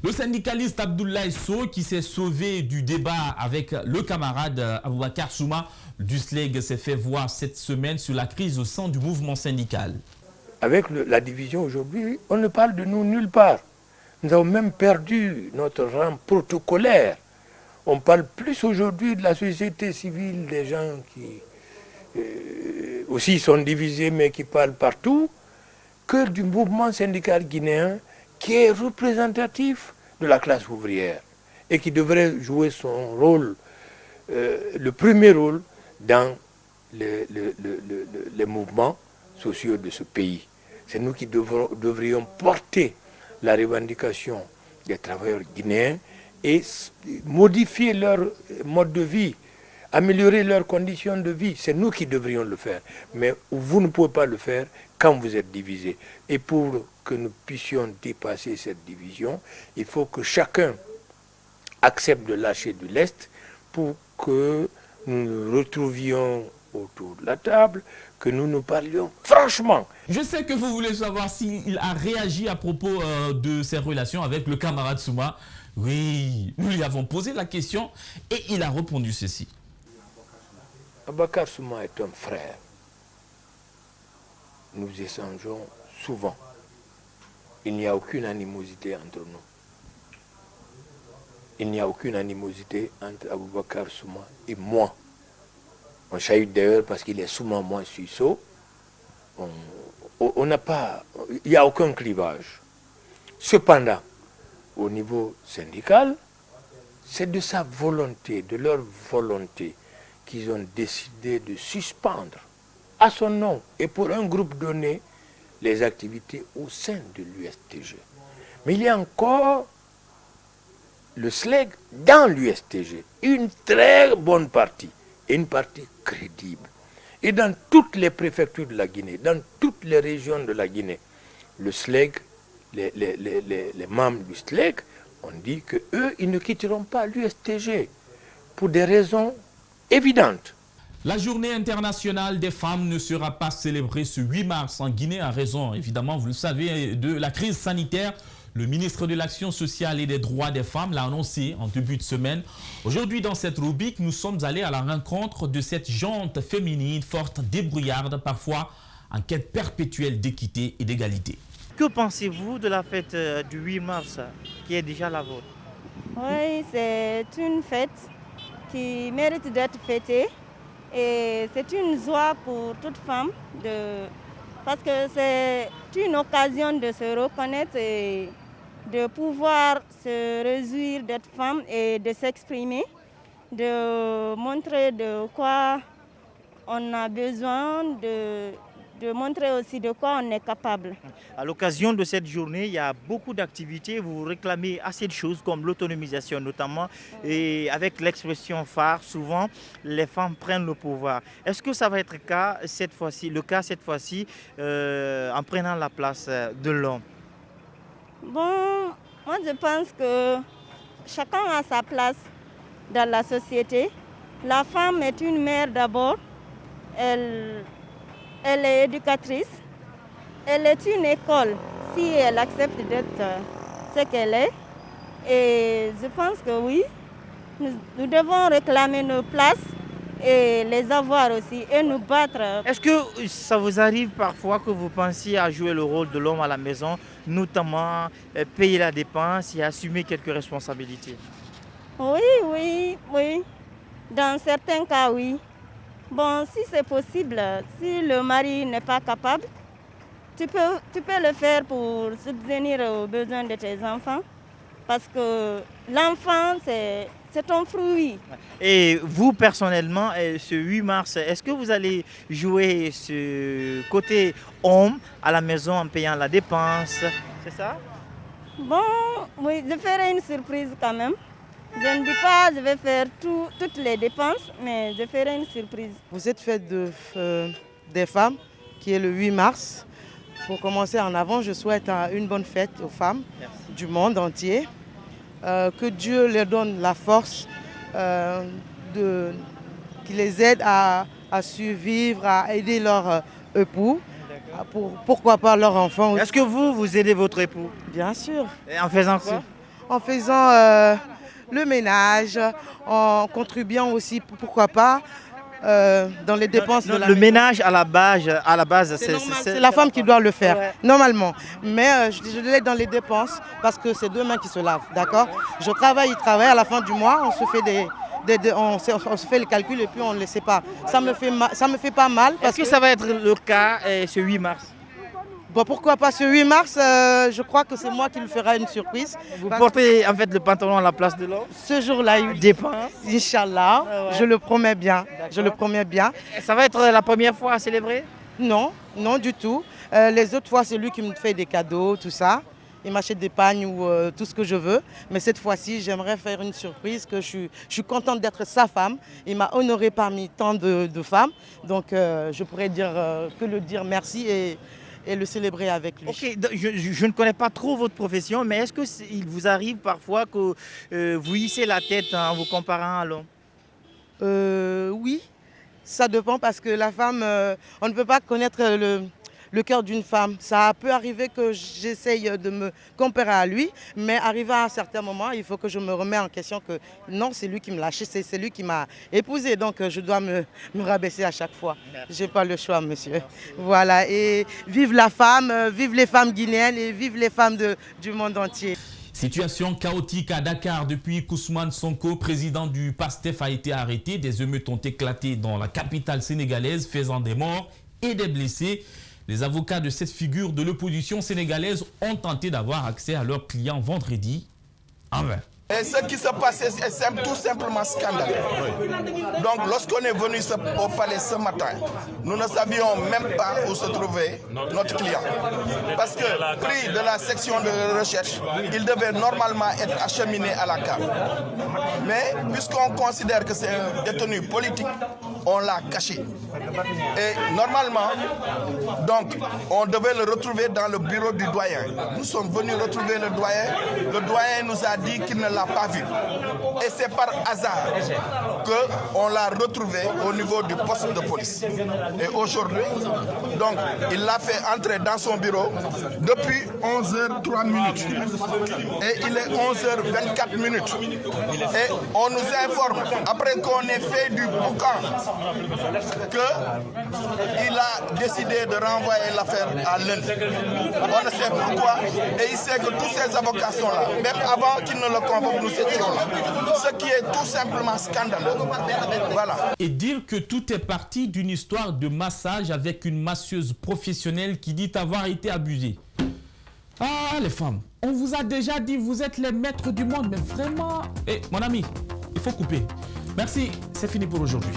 Le syndicaliste Abdoulaye Sow qui s'est sauvé du débat avec le camarade Aboubacar Souma du SLEG s'est fait voir cette semaine sur la crise au sein du mouvement syndical. Avec la division aujourd'hui, on ne parle de nous nulle part. Nous avons même perdu notre rang protocolaire. On parle plus aujourd'hui de la société civile, des gens qui aussi sont divisés mais qui parlent partout, que du mouvement syndical guinéen qui est représentatif de la classe ouvrière et qui devrait jouer son rôle, le premier rôle dans les mouvements sociaux de ce pays. C'est nous qui devrions porter la revendication des travailleurs guinéens et modifier leur mode de vie, améliorer leurs conditions de vie. C'est nous qui devrions le faire. Mais vous ne pouvez pas le faire quand vous êtes divisés. Et pour que nous puissions dépasser cette division, il faut que chacun accepte de lâcher du lest pour que nous nous retrouvions autour de la table, que nous nous parlions franchement. Je sais que vous voulez savoir s'il a réagi à propos de ses relations avec le camarade Souma. Oui, nous lui avons posé la question et il a répondu ceci. Aboubacar Souma est un frère. Nous échangeons souvent. Il n'y a aucune animosité entre nous. Il n'y a aucune animosité entre Aboubacar Souma et moi. On chahute d'ailleurs parce qu'il est Souma, moi je suis Sow. On n'a pas... Il n'y a aucun clivage. Cependant, au niveau syndical, c'est de sa volonté, de leur volonté, qu'ils ont décidé de suspendre à son nom et pour un groupe donné les activités au sein de l'USTG. Mais il y a encore le SLEG dans l'USTG, une très bonne partie, et une partie crédible. Et dans toutes les préfectures de la Guinée, dans toutes les régions de la Guinée, le SLEG, les membres du SLEG ont dit qu'eux, ils ne quitteront pas l'USTG pour des raisons évidentes. La journée internationale des femmes ne sera pas célébrée ce 8 mars en Guinée en raison, évidemment, vous le savez, de la crise sanitaire. Le ministre de l'Action sociale et des droits des femmes l'a annoncé en début de semaine. Aujourd'hui, dans cette rubrique, nous sommes allés à la rencontre de cette jante féminine, forte, débrouillarde, parfois en quête perpétuelle d'équité et d'égalité. Que pensez-vous de la fête du 8 mars, qui est déjà la vôtre? Oui, c'est une fête qui mérite d'être fêtée. Et c'est une joie pour toute femme, parce que c'est une occasion de se reconnaître et de pouvoir se réjouir d'être femme et de s'exprimer, de montrer de quoi on a besoin, de montrer aussi de quoi on est capable. À l'occasion de cette journée, il y a beaucoup d'activités. Vous réclamez assez de choses comme l'autonomisation notamment. Et avec l'expression phare, souvent, les femmes prennent le pouvoir. Est-ce que ça va être le cas cette fois-ci, en prenant la place de l'homme? Bon, moi je pense que chacun a sa place dans la société. La femme est une mère d'abord. Elle est éducatrice, elle est une école si elle accepte d'être ce qu'elle est. Et je pense que oui, nous devons réclamer nos places et les avoir aussi et nous battre. Est-ce que ça vous arrive parfois que vous pensiez à jouer le rôle de l'homme à la maison, notamment payer la dépense et assumer quelques responsabilités? Oui. Dans certains cas, oui. Bon, si c'est possible, si le mari n'est pas capable, tu peux le faire pour subvenir aux besoins de tes enfants. Parce que l'enfant, c'est ton fruit. Et vous, personnellement, ce 8 mars, est-ce que vous allez jouer ce côté homme à la maison en payant la dépense? C'est ça? Bon, oui, je ferai une surprise quand même. Je ne dis pas que je vais faire toutes les dépenses, mais je ferai une surprise. Pour cette fête des femmes, qui est le 8 mars, pour commencer en avant, je souhaite une bonne fête aux femmes du monde entier. Que Dieu leur donne la force, qui les aide à survivre, à aider leur époux, pourquoi pas leurs enfants. Est-ce que vous aidez votre époux? Bien sûr. Et en faisant quoi? en faisant le ménage, en contribuant aussi, pourquoi pas, dans les dépenses de la Le maison. ménage à la base, C'est la femme qui doit le faire, Ouais. normalement. Mais je l'aide dans les dépenses parce que c'est deux mains qui se lavent, d'accord? Je travaille, il travaille, à la fin du mois, on se fait on se fait les calculs et puis on ne le sépare. Ça me fait pas mal. Parce Est-ce que ça va être le cas ce 8 mars? Bon, pourquoi pas ce 8 mars, je crois que c'est moi qui lui fera une surprise. Vous Parce portez en fait le pantalon à la place de l'homme? que ce jour-là, il Dépend. Inch'Allah, Ah ouais. je le promets bien. D'accord. Je le promets bien. Ça va être la première fois à célébrer? Non, non du tout. Les autres fois, c'est lui qui me fait des cadeaux, tout ça. Il m'achète des pagnes ou tout ce que je veux. Mais cette fois-ci, j'aimerais faire une surprise que je suis contente d'être sa femme. Il m'a honorée parmi tant de femmes. Donc, je pourrais dire que le dire merci et le célébrer avec lui. Ok, je ne connais pas trop votre profession, mais est-ce qu'il vous arrive parfois que vous hissez la tête en vous comparant à l'homme? Oui, ça dépend parce que la femme, on ne peut pas connaître le cœur d'une femme. Ça peut arriver que j'essaye de me comparer à lui, mais arrivé à un certain moment, il faut que je me remette en question que non, c'est lui qui me lâche, c'est lui qui m'a épousée, donc je dois me rabaisser à chaque fois. Je n'ai pas le choix, monsieur. Voilà, et vive la femme, vive les femmes guinéennes et vive les femmes du monde entier. Situation chaotique à Dakar depuis qu'Ousmane Sonko, président du PASTEF, a été arrêté. Des émeutes ont éclaté dans la capitale sénégalaise, faisant des morts et des blessés. Les avocats de cette figure de l'opposition sénégalaise ont tenté d'avoir accès à leurs clients vendredi en vain. Et ce qui se passe est tout simplement scandaleux. Donc lorsqu'on est venu au palais ce matin, nous ne savions même pas où se trouvait notre client. Parce que pris de la section de recherche, il devait normalement être acheminé à la cave. Mais puisqu'on considère que c'est un détenu politique, on l'a caché. Et normalement, donc, on devait le retrouver dans le bureau du doyen. Nous sommes venus retrouver le doyen. Le doyen nous a dit qu'il ne l'a pas vu. Et c'est par hasard qu'on l'a retrouvé au niveau du poste de police. Et aujourd'hui, donc, il l'a fait entrer dans son bureau depuis 11h03 minutes. Et il est 11h24 minutes. Et on nous informe, après qu'on ait fait du boucan, qu'il a décidé de renvoyer l'affaire à lundi. On ne sait pourquoi. Et il sait que tous ces avocats sont là. Même avant qu'ils ne le convoquent, nous étions là. Ce qui est tout simplement scandaleux. Voilà. Et dire que tout est parti d'une histoire de massage avec une masseuse professionnelle qui dit avoir été abusée. Ah, les femmes, on vous a déjà dit vous êtes les maîtres du monde, mais vraiment... Eh, mon ami, il faut couper. Merci, c'est fini pour aujourd'hui.